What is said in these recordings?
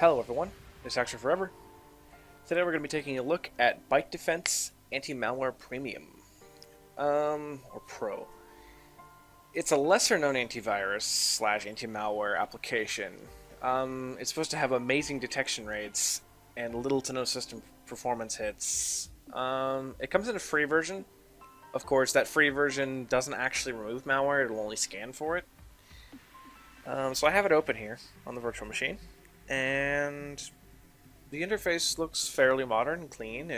Hello everyone, it's Action Forever. Today we're going to be taking a look at ByteFence Anti-Malware Premium, or Pro. It's a lesser-known antivirus slash anti-malware application. It's supposed to have amazing detection rates and little to no system performance hits. It comes in a free version. Of course, that free version doesn't actually remove malware, it'll only scan for it. So I have it open here on the virtual machine, and the interface looks fairly modern and clean.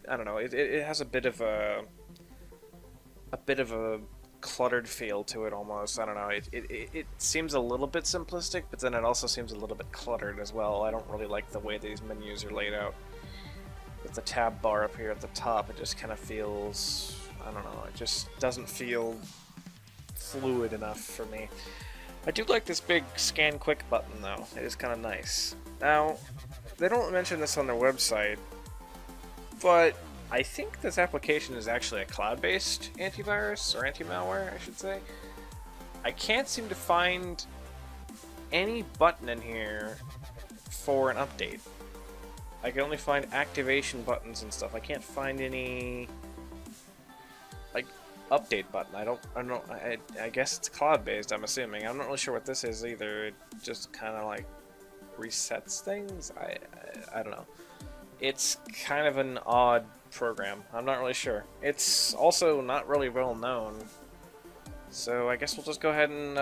I don't know, it has a bit of a cluttered feel to it almost. I don't know, it seems a little bit simplistic, but then it also seems a little bit cluttered as well. I don't really like the way these menus are laid out. With the tab bar up here at the top, it just kind of feels, I don't know, it just doesn't feel fluid enough for me. I do like this big scan quick button though, it is kind of nice. Now, they don't mention this on their website, but I think this application is actually a cloud-based antivirus, or anti-malware, I should say. I can't seem to find any button in here for an update. I can only find activation buttons and stuff. I can't find any, like, update button. I guess it's cloud-based, I'm assuming. I'm not really sure what this is either. It just kind of, like, resets things? I don't know. It's kind of an odd program. I'm not really sure. It's also not really well known. So I guess we'll just go ahead and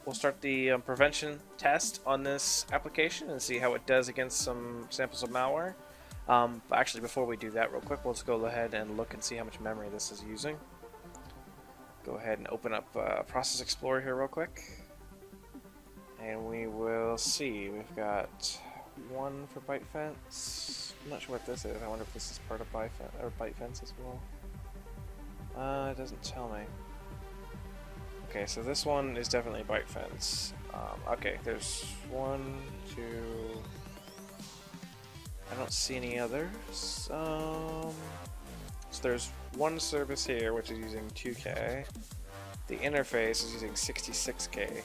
we'll start the prevention test on this application and see how it does against some samples of malware. But actually, before we do that real quick, let's go ahead and look and see how much memory this is using. Go ahead and open up Process Explorer here real quick. And we will see. We've got one for ByteFence. I'm not sure what this is. I wonder if this is part of ByteFence as well. It doesn't tell me. Okay, so this one is definitely ByteFence. Okay, there's one, two. I don't see any others. So there's one service here which is using 2K. The interface is using 66K.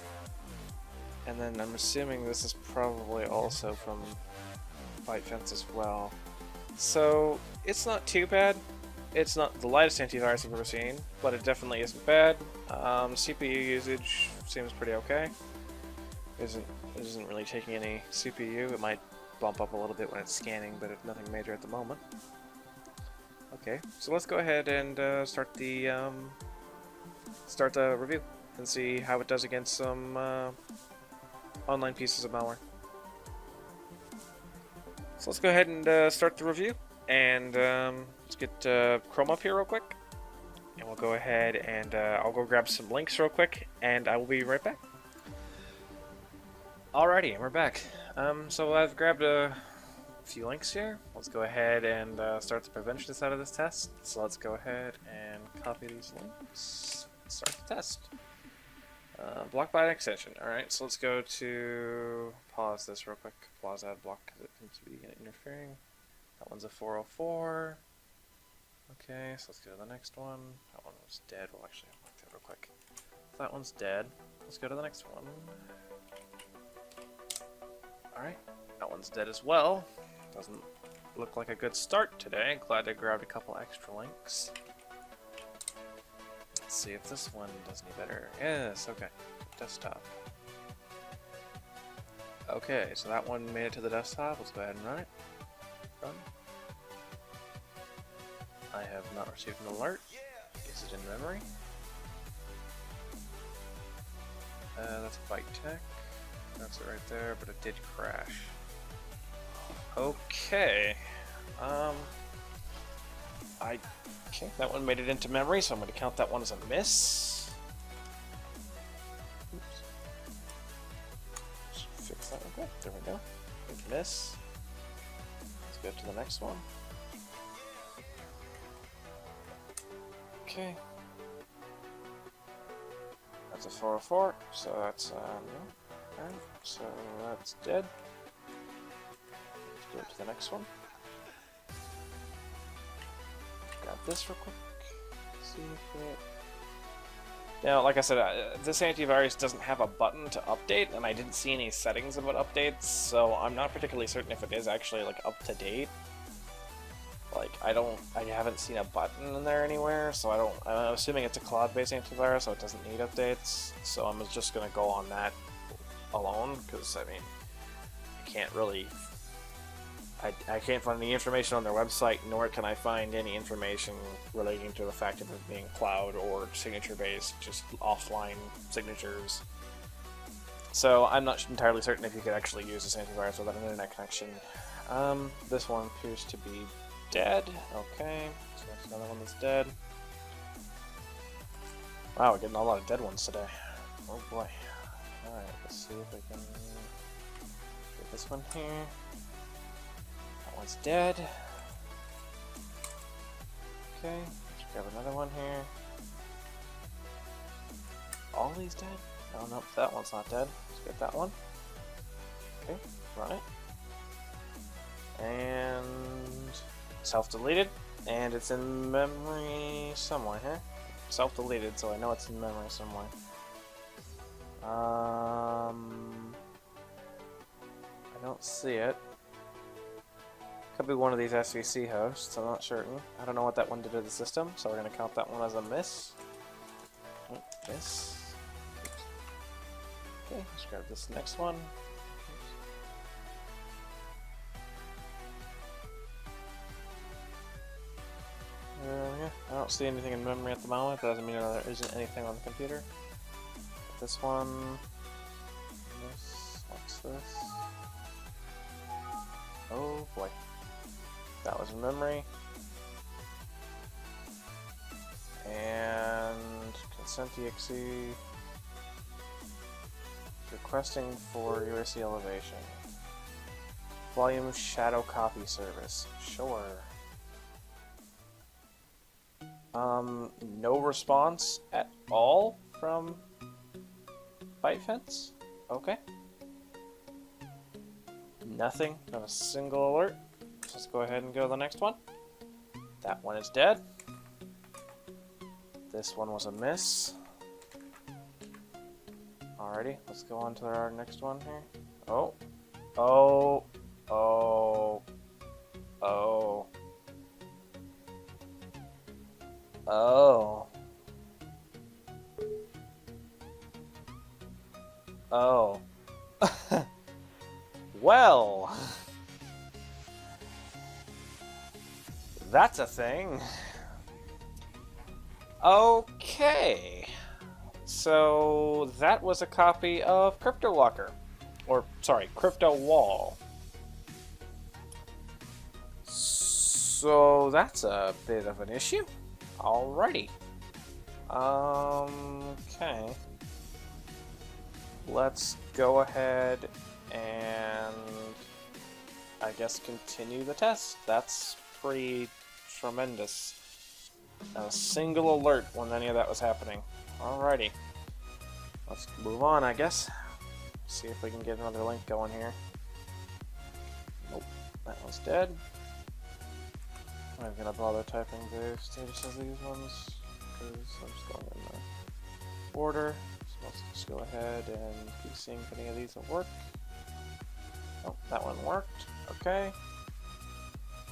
And then I'm assuming this is probably also from ByteFence as well. So it's not too bad. It's not the lightest antivirus I've ever seen, but it definitely isn't bad. CPU usage seems pretty okay. It isn't really taking any CPU. It might bump up a little bit when it's scanning, but it's nothing major at the moment. Okay, so let's go ahead and start the review and see how it does against some online pieces of malware. So let's go ahead and start the review, and let's get Chrome up here real quick, and we'll go ahead and I'll go grab some links real quick, and I will be right back. Alrighty, we're back. So I've grabbed a few links here. Let's go ahead and start the prevention side of this test. So let's go ahead and copy these links, start the test. Block by an extension. Alright, so let's go to pause this real quick. Pause ad block because it seems to be interfering. That one's a 404. Okay, so let's go to the next one. That one was dead. We'll actually block that real quick. That one's dead. Let's go to the next one. Alright, that one's dead as well. Doesn't look like a good start today. Glad I grabbed a couple extra links. Let's see if this one does any better. Yes, okay. Desktop. Okay, so that one made it to the desktop. Let's go ahead and run it. Run. I have not received an alert. Is it in memory? That's ByteTech. That's it right there, but it did crash. Okay. Okay, that one made it into memory, so I'm going to count that one as a miss. Oops. Just fix that real quick. There we go. Big miss. Let's go to the next one. Okay. That's a 404, so that's no. Okay, so that's dead. Let's go to the next one. Grab this real quick. See if it Now, like I said, this antivirus doesn't have a button to update, and I didn't see any settings about updates, so I'm not particularly certain if it is actually like up to date. Like, I haven't seen a button in there anywhere, so I'm assuming it's a cloud-based antivirus, so it doesn't need updates. So I'm just gonna go on that alone, because I mean, I can't really. I can't find any information on their website, nor can I find any information relating to the fact of it being cloud or signature-based, just offline signatures. So I'm not entirely certain if you could actually use this antivirus without an internet connection. This one appears to be dead. Okay, so that's another one that's dead. Wow, we're getting a lot of dead ones today. Oh boy. Alright, let's see if we can get this one here. That one's dead. Okay, let's grab another one here. All these dead? Oh, nope, that one's not dead. Let's get that one. Okay, run it. And self-deleted. And it's in memory somewhere here. Self-deleted, so I know it's in memory somewhere. I don't see it. Could be one of these SVC hosts, I'm not certain. I don't know what that one did to the system, so we're going to count that one as a miss. Oh, miss. Okay, let's grab this next one. Yeah, I don't see anything in memory at the moment. That doesn't mean there isn't anything on the computer. This one. What's this? Oh boy. That was in memory. And consent.exe. Requesting for UAC elevation. Volume shadow copy service. Sure. No response at all from ByteFence? Okay. Nothing, not a single alert. Let's go ahead and go to the next one. That one is dead. This one was a miss. Alrighty, let's go on to our next one here. Oh. Oh. Oh. Oh. Oh. Oh. Well. That's a thing. Okay. So that was a copy of Cryptolocker. Or, sorry, Cryptowall. So that's a bit of an issue. Alrighty. Okay. Let's go ahead and I guess continue the test. That's pretty tremendous. Not a single alert when any of that was happening. Alrighty. Let's move on, I guess. See if we can get another link going here. Nope, that one's dead. I'm not gonna bother typing the status of these ones because I'm just going in the order. So let's just go ahead and keep seeing if any of these will work. Oh, that one worked. Okay.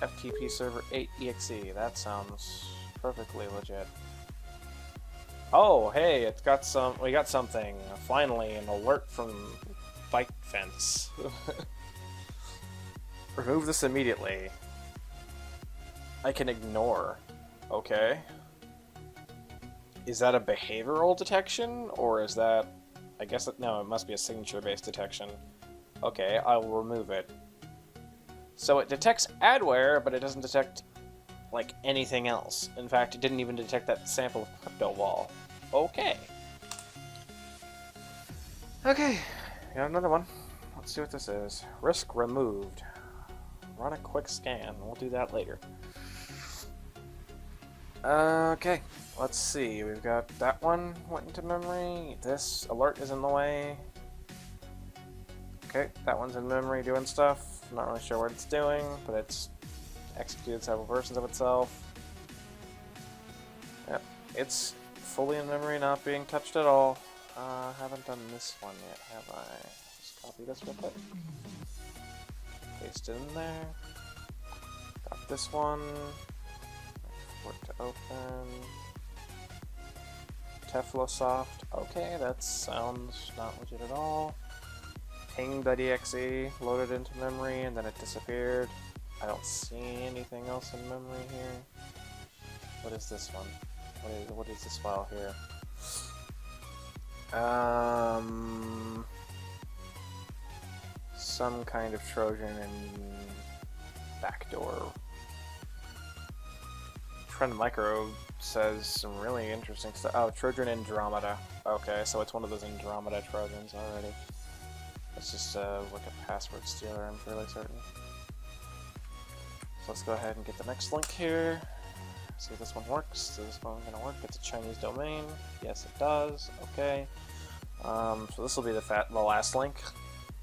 FTP server 8 exe. That sounds perfectly legit. Oh, hey, it's got some. We got something. Finally, an alert from ByteFence. Remove this immediately. I can ignore. Okay. Is that a behavioral detection, or is that... I guess no, it must be a signature-based detection. Okay, I will remove it. So it detects adware, but it doesn't detect, like, anything else. In fact, it didn't even detect that sample of Cryptowall. Okay. Okay, got another one. Let's see what this is. Risk removed. Run a quick scan. We'll do that later. Okay, let's see. We've got that one went into memory. This alert is in the way. Okay, that one's in memory doing stuff. I'm not really sure what it's doing, but it's executed several versions of itself. Yep, it's fully in memory, not being touched at all. Haven't done this one yet, have I? Just copy this real quick. Paste it in there. Got this one. For it to open. Teflosoft. Okay, that sounds not legit at all. Ping.exe loaded into memory and then it disappeared. I don't see anything else in memory here. What is this one? What is this file here? Some kind of Trojan and backdoor. Friend Micro says some really interesting stuff. Oh, Trojan Andromeda. Okay, so it's one of those Andromeda Trojans already. It's just like a password stealer, I'm fairly certain. So let's go ahead and get the next link here. See if this one works. Is this one gonna work? It's a Chinese domain. Yes, it does. Okay. So this will be the last link.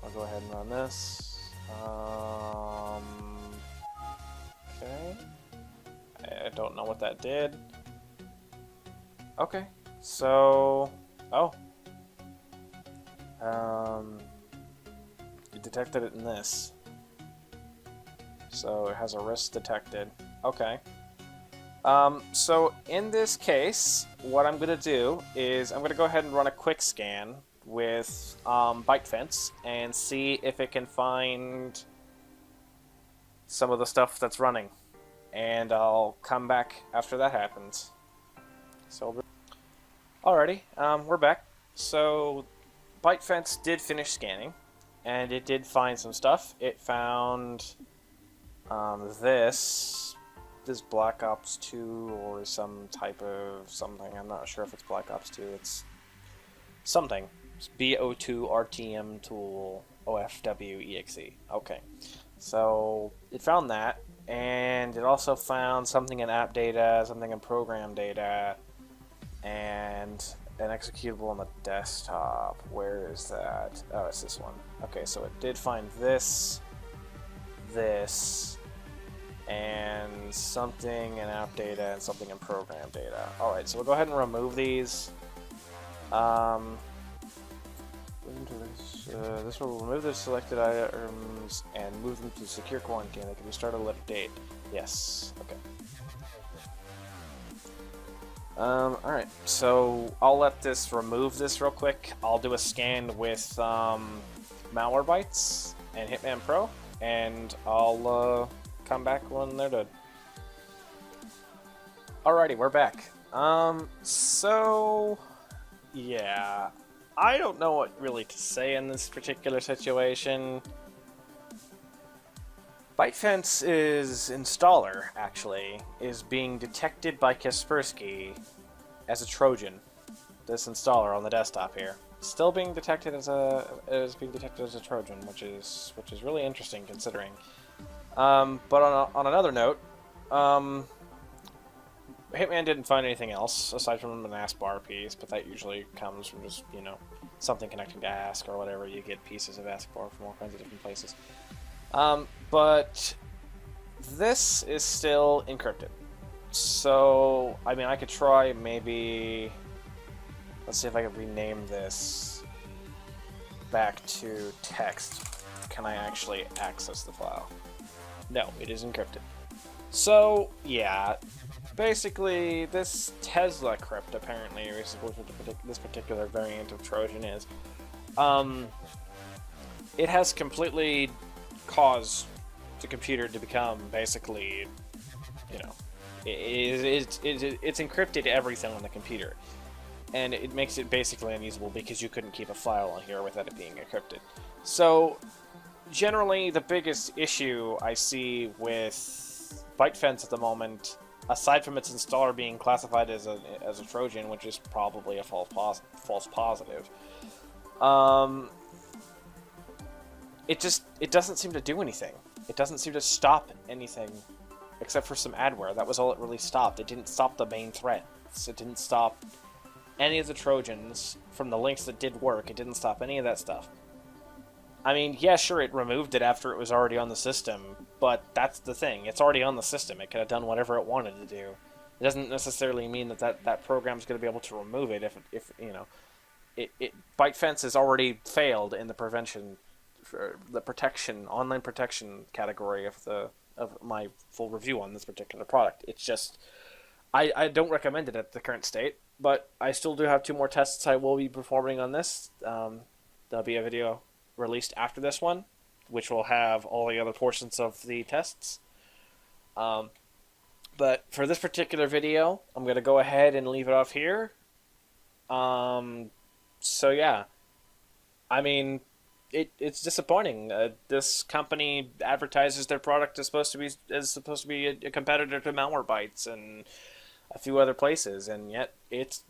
I'll go ahead and run this. Okay. I don't know what that did. Okay. So, it detected it in this. So it has a risk detected. Okay. So in this case, what I'm going to do is I'm going to go ahead and run a quick scan with ByteFence and see if it can find some of the stuff that's running. And I'll come back after that happens. So, alrighty, we're back. So ByteFence did finish scanning, and it did find some stuff. It found this Black Ops 2 or some type of something. I'm not sure if it's Black Ops 2. It's something. It's BO2 RTM tool OFWEXE. Okay. So it found that, and it also found something in app data, something in program data, and an executable on the desktop. Where is that? Oh, it's this one. Okay, so it did find this, and something in app data and something in program data. Alright, so we'll go ahead and remove these. This will remove the selected items and move them to secure quarantine. They can be started at a later date. Yes. Okay. Alright, so I'll let this remove this real quick. I'll do a scan with Malwarebytes and Hitman Pro, and I'll come back when they're done. Alrighty, we're back. So yeah, I don't know what really to say in this particular situation. ByteFence's installer, actually, is being detected by Kaspersky as a Trojan. This installer on the desktop here, still being detected as a Trojan, which is really interesting considering. But on another note, Hitman didn't find anything else aside from an AskBar piece, but that usually comes from just, you know, something connecting to Ask or whatever. You get pieces of AskBar from all kinds of different places. But this is still encrypted. So, I mean, I could try maybe... Let's see if I can rename this back to text. Can I actually access the file? No, it is encrypted. So, yeah. Basically, this Tesla crypt, apparently, is what this particular variant of Trojan is. It has completely caused the computer to become basically, you know, it's encrypted everything on the computer, and it makes it basically unusable because you couldn't keep a file on here without it being encrypted. So generally the biggest issue I see with ByteFence at the moment, aside from its installer being classified as a Trojan, which is probably a false positive, it doesn't seem to do anything. It doesn't seem to stop anything, except for some adware. That was all it really stopped. It didn't stop the main threats. It didn't stop any of the Trojans from the links that did work. It didn't stop any of that stuff. I mean, yeah, sure, it removed it after it was already on the system, but that's the thing. It's already on the system. It could have done whatever it wanted to do. It doesn't necessarily mean that program is going to be able to remove it if ByteFence has already failed in the prevention, for the protection, online protection category of my full review on this particular product. It's just I don't recommend it at the current state, but I still do have 2 more tests I will be performing on this. There'll be a video released after this one, which will have all the other portions of the tests. But for this particular video, I'm going to go ahead and leave it off here. So yeah, I mean, it's disappointing. This company advertises their product is supposed to be a competitor to Malwarebytes and a few other places, and yet it's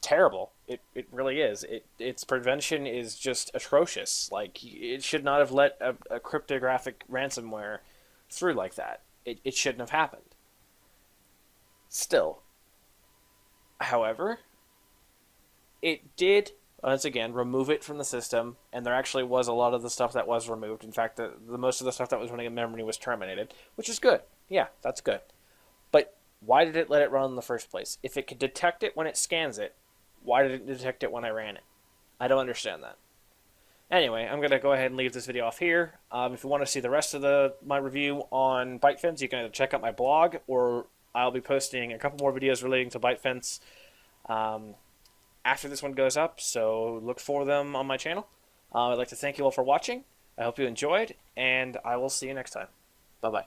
terrible. It really is. Its prevention is just atrocious. Like, it should not have let a cryptographic ransomware through like that. It shouldn't have happened. Still, however, it did once again remove it from the system, and there actually was a lot of the stuff that was removed. In fact, the most of the stuff that was running in memory was terminated, which is good. Yeah, that's good. But why did it let it run in the first place? If it could detect it when it scans it, why did it detect it when I ran it? I don't understand that. Anyway, I'm going to go ahead and leave this video off here. If you want to see the rest of my review on ByteFence, you can either check out my blog, or I'll be posting a couple more videos relating to ByteFence after this one goes up, so look for them on my channel. I'd like to thank you all for watching. I hope you enjoyed, and I will see you next time.